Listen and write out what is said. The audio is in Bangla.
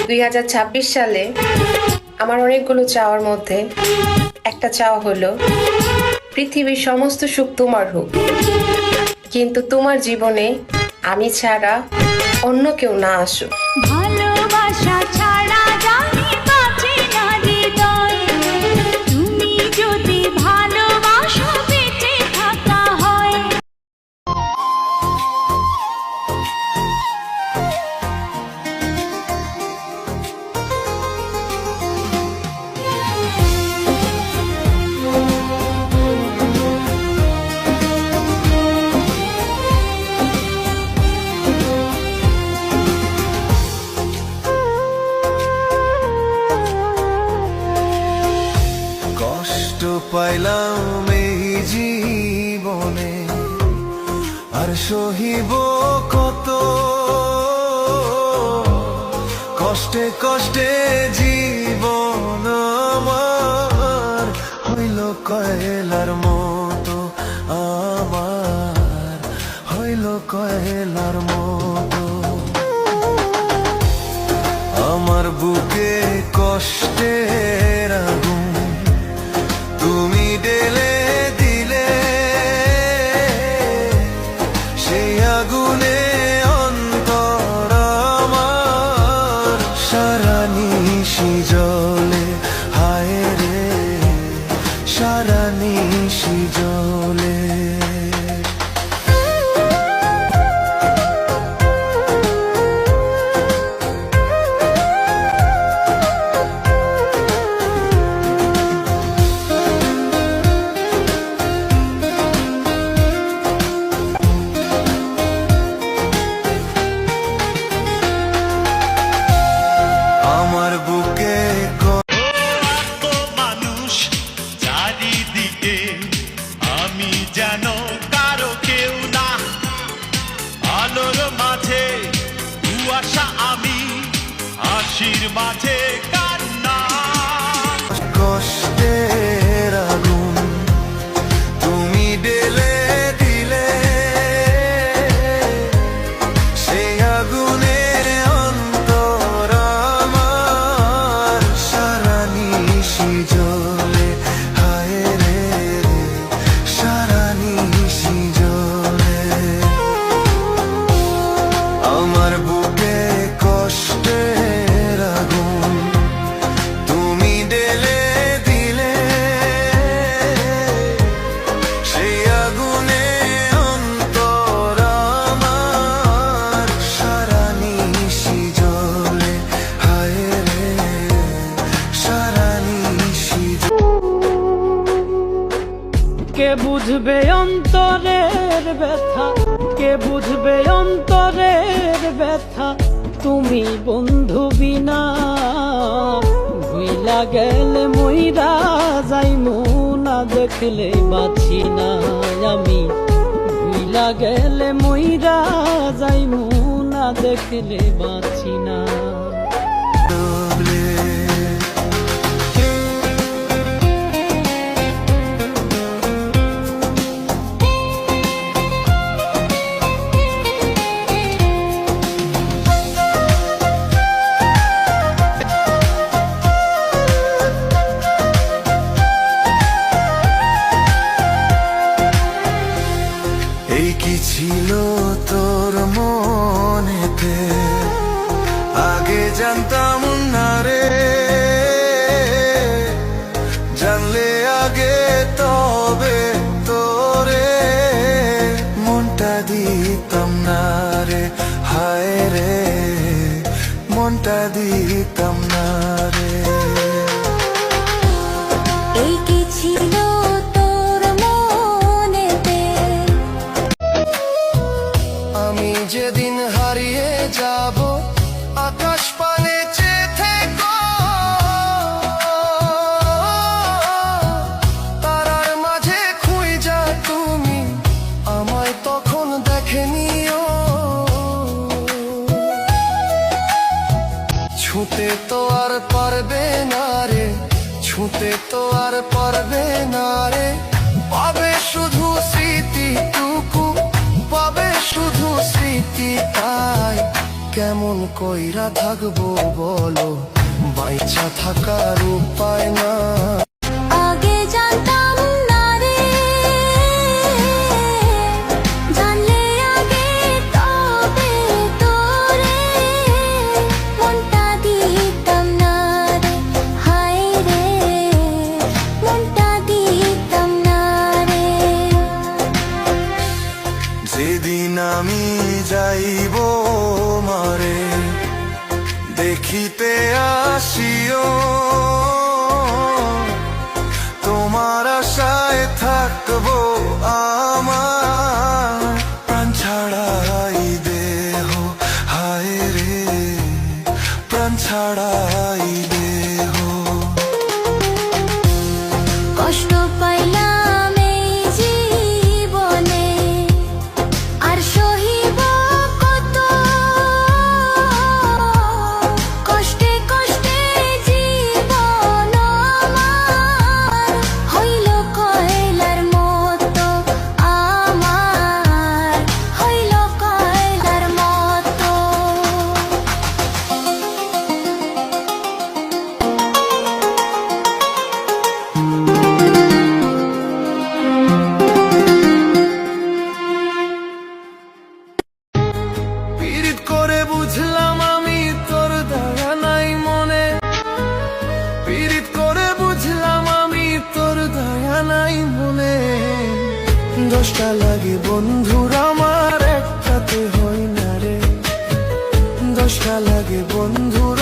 2026 সালে আমার অনেকগুলো চাওয়ার মধ্যে একটা চাওয়া হলো পৃথিবীর সমস্ত সুখ তোমার হোক, কিন্তু তোমার জীবনে আমি ছাড়া অন্য কেউ না আসুক। ভালোবাসা ছাড়া জানি বাঁচে না হৃদয়, তুমি যদি ভালোবাসো বেঁচে থাকা হয়। কষ্ট পাইলাম এই জীবনে, আর সহিব কত। কষ্টে কষ্টে জীবন আমার হইল কয়লার মতো, আমার হইল কয়লার মতো। আমার বুকে কষ্টের আগুন তুমি ঢেলে দিলে, সেই আগুনে অন্তর আমার সারা নিশি জ্বলে। হায় রে সারা নিশি জ্বলে। আমার বুকে মানুষ চারিদিকে, আমি যেন কারো কেউ না। আলোর মাঝে কুয়াশা, আমি হাসির মাঝে কান্না। কষ্টের আগুন তুমি ঢেলে দিলে, সেই আগুনে অন্তর আমার সারা নিশি জ্বলে। হায় রে সারা নিশি জ্বলে। আমার বুকে কষ্টের আগুন তুমি ঢেলে দিলে, সেই আগুনে অন্তর আমার সারা নিশি জ্বলে। হায় রে সারা নিশি কে বুঝবে অন্তরের ব্যথা, কে বুঝবে অন্তরের ব্যথা, তুমি বন্ধু বিনা। ভুইলা গেলে মইরা যাইমু না, দেখলে বাঁচি না আমি। ভুইলা গেলে মইরা যাইমু না, দেখলে বাঁচি না। জ্বলে। এই কি ছিল তোর মনেতে, আগে জানতাম না রে। জানলে আগে তবে তোরে মনটা দিতাম না রে। হায় রে মনটা দিতাম না রে। এই কি ছিল তোর মনেতে, আমি যেদিন হারিয়ে যাব আকাশ পানে চেয়ে থেকো, তারার মাঝে খুঁজা তুমি আমায় তখন দেখেনিও। ছুঁতে তো আর পারবে না রে, ছুঁতে তো আর পারবে না রে। পাবে শুধু স্মৃতিটুকু, পাবে শুধু স্মৃতি। তাই কেমন কইরা থাকবো বলো, বাইচা থাকার উপায় না। আগে জানতাম না রে, জানলে আগে তবে তোরে মনটা দিতাম না রে, হায় রে মনটা দিতাম না রে। যেদিন আমি যাইব মারে দেখিতে আসিও, তোমার আশায় থাকবো আমার প্রাণ ছাড়াই দেহ, হায় রে প্রাণ ছাড়াই দেহ। কষ্ট পাইলাম এই জীবনে, আর সহিব কত, কষ্টে কষ্টে জীবন আমার হইল কয়লার মতো, আমার হইল কয়লার মতো। পীড়িত করে বুঝলাম আমি তোর দয়া নাই মনে, পীড়িত করে বুঝলাম আমি তোর দয়া নাই মনে। দশটা লাগে বন্ধুর আমার একটাতে হই না রে, দশটা লাগে বন্ধুর